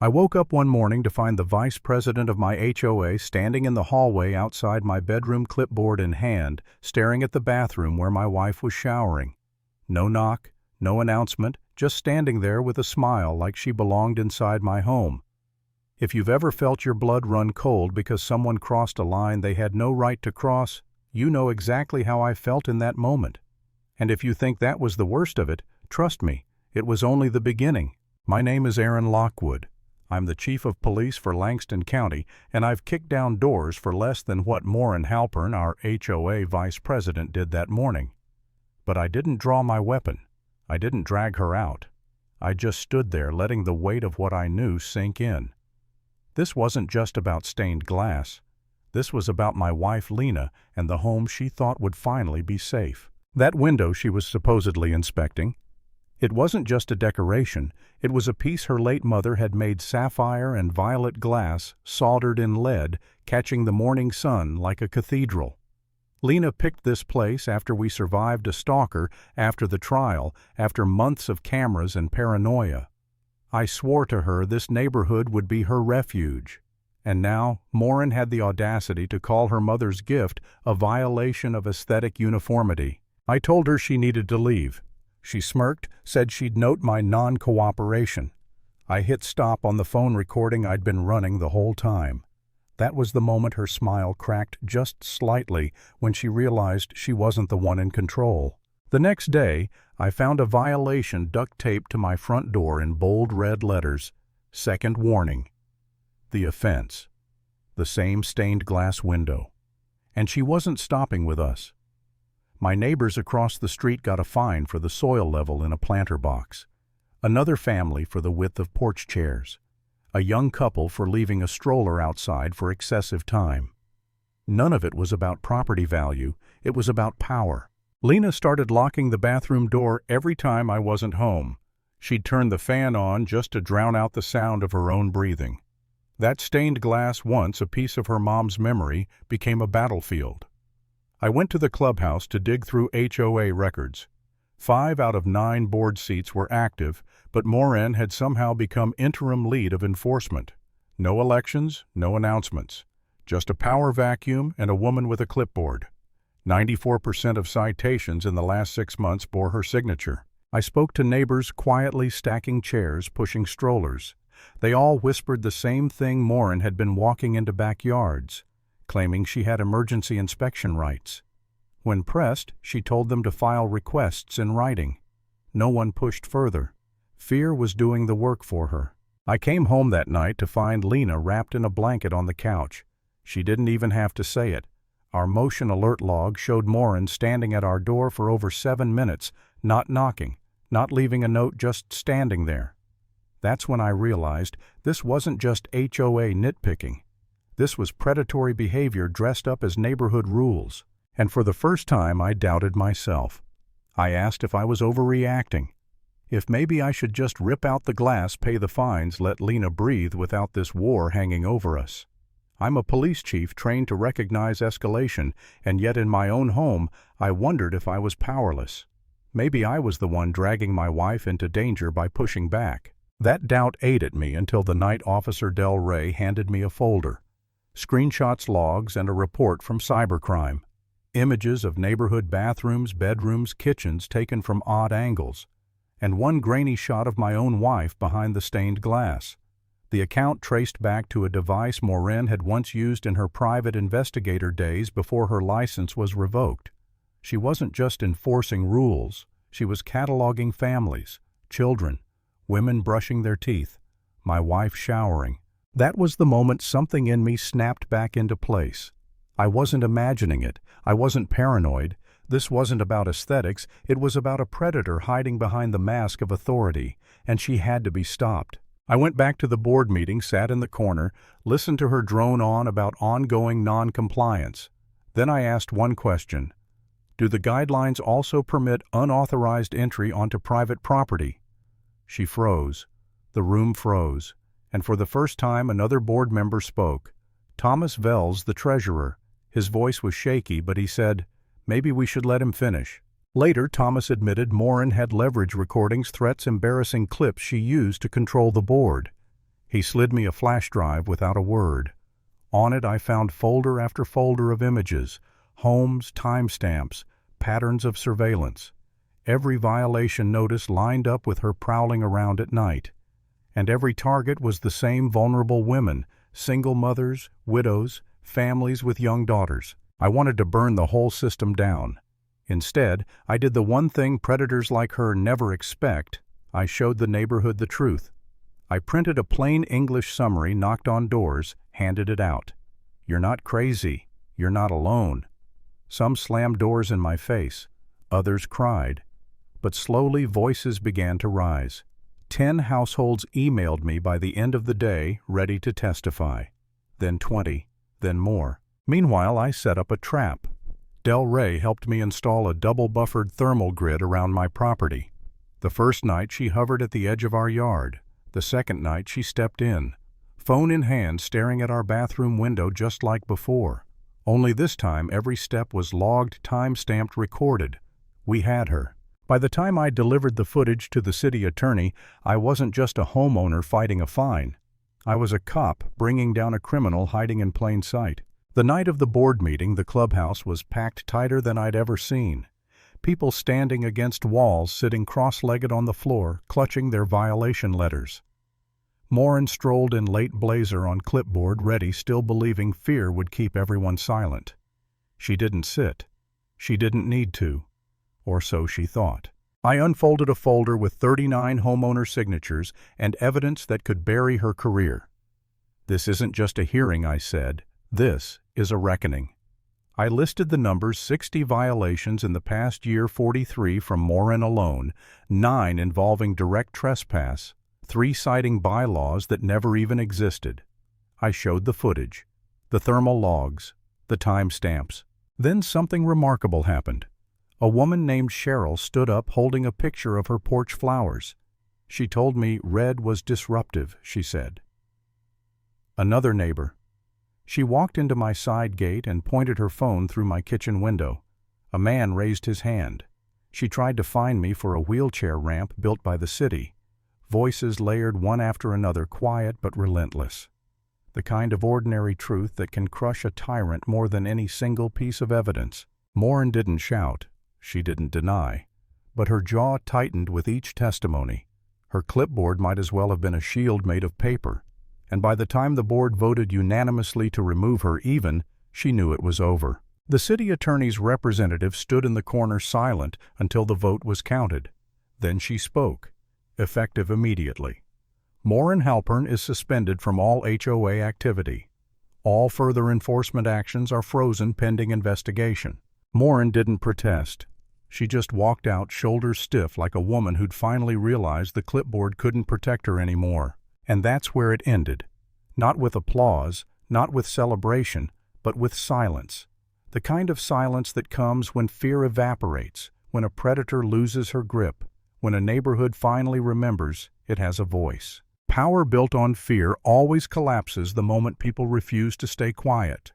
I woke up one morning to find the vice president of my HOA standing in the hallway outside my bedroom, clipboard in hand, staring at the bathroom where my wife was showering. No knock, no announcement, just standing there with a smile like she belonged inside my home. If you've ever felt your blood run cold because someone crossed a line they had no right to cross, you know exactly how I felt in that moment. And if you think that was the worst of it, trust me, it was only the beginning. My name is Aaron Lockwood. I'm the chief of police for Langston County, and I've kicked down doors for less than what Maureen Halpern, our HOA vice president, did that morning. But I didn't draw my weapon. I didn't drag her out. I just stood there letting the weight of what I knew sink in. This wasn't just about stained glass. This was about my wife Lena and the home she thought would finally be safe. That window she was supposedly inspecting, it wasn't just a decoration, it was a piece her late mother had made sapphire and violet glass, soldered in lead, catching the morning sun like a cathedral. Lena picked this place after we survived a stalker, after the trial, after months of cameras and paranoia. I swore to her this neighborhood would be her refuge. And now, Maureen had the audacity to call her mother's gift a violation of aesthetic uniformity. I told her she needed to leave. She smirked, said she'd note my non-cooperation. I hit stop on the phone recording I'd been running the whole time. That was the moment her smile cracked just slightly when she realized she wasn't the one in control. The next day, I found a violation duct taped to my front door in bold red letters. Second warning. The offense. The same stained glass window. And she wasn't stopping with us. My neighbors across the street got a fine for the soil level in a planter box. Another family for the width of porch chairs. A young couple for leaving a stroller outside for excessive time. None of it was about property value, it was about power. Lena started locking the bathroom door every time I wasn't home. She'd turn the fan on just to drown out the sound of her own breathing. That stained glass, once a piece of her mom's memory, became a battlefield. I went to the clubhouse to dig through HOA records. 5 out of 9 board seats were active, but Maureen had somehow become interim lead of enforcement. No elections, no announcements. Just a power vacuum and a woman with a clipboard. 94% of citations in the last 6 months bore her signature. I spoke to neighbors quietly stacking chairs, pushing strollers. They all whispered the same thing. Maureen had been walking into backyards, claiming she had emergency inspection rights. When pressed, she told them to file requests in writing. No one pushed further. Fear was doing the work for her. I came home that night to find Lena wrapped in a blanket on the couch. She didn't even have to say it. Our motion alert log showed Maureen standing at our door for over 7 minutes, not knocking, not leaving a note, just standing there. That's when I realized this wasn't just HOA nitpicking. This was predatory behavior dressed up as neighborhood rules. And for the first time, I doubted myself. I asked if I was overreacting. If maybe I should just rip out the glass, pay the fines, let Lena breathe without this war hanging over us. I'm a police chief trained to recognize escalation, and yet in my own home, I wondered if I was powerless. Maybe I was the one dragging my wife into danger by pushing back. That doubt ate at me until the night Officer Del Rey handed me a folder. Screenshots, logs, and a report from cybercrime. Images of neighborhood bathrooms, bedrooms, kitchens taken from odd angles. And one grainy shot of my own wife behind the stained glass. The account traced back to a device Maureen had once used in her private investigator days before her license was revoked. She wasn't just enforcing rules, she was cataloging families, children, women brushing their teeth, my wife showering. That was the moment something in me snapped back into place. I wasn't imagining it. I wasn't paranoid. This wasn't about aesthetics. It was about a predator hiding behind the mask of authority, and she had to be stopped. I went back to the board meeting, sat in the corner, listened to her drone on about ongoing non-compliance. Then I asked one question. Do the guidelines also permit unauthorized entry onto private property? She froze. The room froze. And for the first time another board member spoke. Thomas Vels, the treasurer. His voice was shaky, but he said, "Maybe we should let him finish." Later, Thomas admitted Maureen had leverage recordings, threats, embarrassing clips she used to control the board. He slid me a flash drive without a word. On it I found folder after folder of images, homes, timestamps, patterns of surveillance. Every violation notice lined up with her prowling around at night. And every target was the same vulnerable women, single mothers, widows, families with young daughters. I wanted to burn the whole system down. Instead, I did the one thing predators like her never expect. I showed the neighborhood the truth. I printed a plain English summary, knocked on doors, handed it out. You're not crazy. You're not alone. Some slammed doors in my face. Others cried. But slowly voices began to rise. 10 households emailed me by the end of the day, ready to testify. Then 20, then more. Meanwhile, I set up a trap. Del Rey helped me install a double-buffered thermal grid around my property. The first night she hovered at the edge of our yard. The second night she stepped in, phone in hand, staring at our bathroom window just like before. Only this time every step was logged, time-stamped, recorded. We had her. By the time I delivered the footage to the city attorney, I wasn't just a homeowner fighting a fine. I was a cop bringing down a criminal hiding in plain sight. The night of the board meeting, the clubhouse was packed tighter than I'd ever seen. People standing against walls, sitting cross-legged on the floor, clutching their violation letters. Morin strolled in late blazer on clipboard, ready, still believing fear would keep everyone silent. She didn't sit. She didn't need to. Or so she thought. I unfolded a folder with 39 homeowner signatures and evidence that could bury her career. This isn't just a hearing, I said. This is a reckoning. I listed the numbers: 60 violations in the past year, 43 from Morin alone, 9 involving direct trespass, 3 citing bylaws that never even existed. I showed the footage, the thermal logs, the timestamps. Then something remarkable happened. A woman named Cheryl stood up holding a picture of her porch flowers. She told me red was disruptive, she said. Another neighbor. She walked into my side gate and pointed her phone through my kitchen window. A man raised his hand. She tried to find me for a wheelchair ramp built by the city. Voices layered one after another, quiet but relentless. The kind of ordinary truth that can crush a tyrant more than any single piece of evidence. Morin didn't shout. She didn't deny. But her jaw tightened with each testimony. Her clipboard might as well have been a shield made of paper. And by the time the board voted unanimously to remove her even, she knew it was over. The city attorney's representative stood in the corner silent until the vote was counted. Then she spoke, effective immediately. Morin Halpern is suspended from all HOA activity. All further enforcement actions are frozen pending investigation. Morin didn't protest. She just walked out, shoulders stiff, like a woman who'd finally realized the clipboard couldn't protect her anymore. And that's where it ended. Not with applause, not with celebration, but with silence. The kind of silence that comes when fear evaporates, when a predator loses her grip, when a neighborhood finally remembers it has a voice. Power built on fear always collapses the moment people refuse to stay quiet.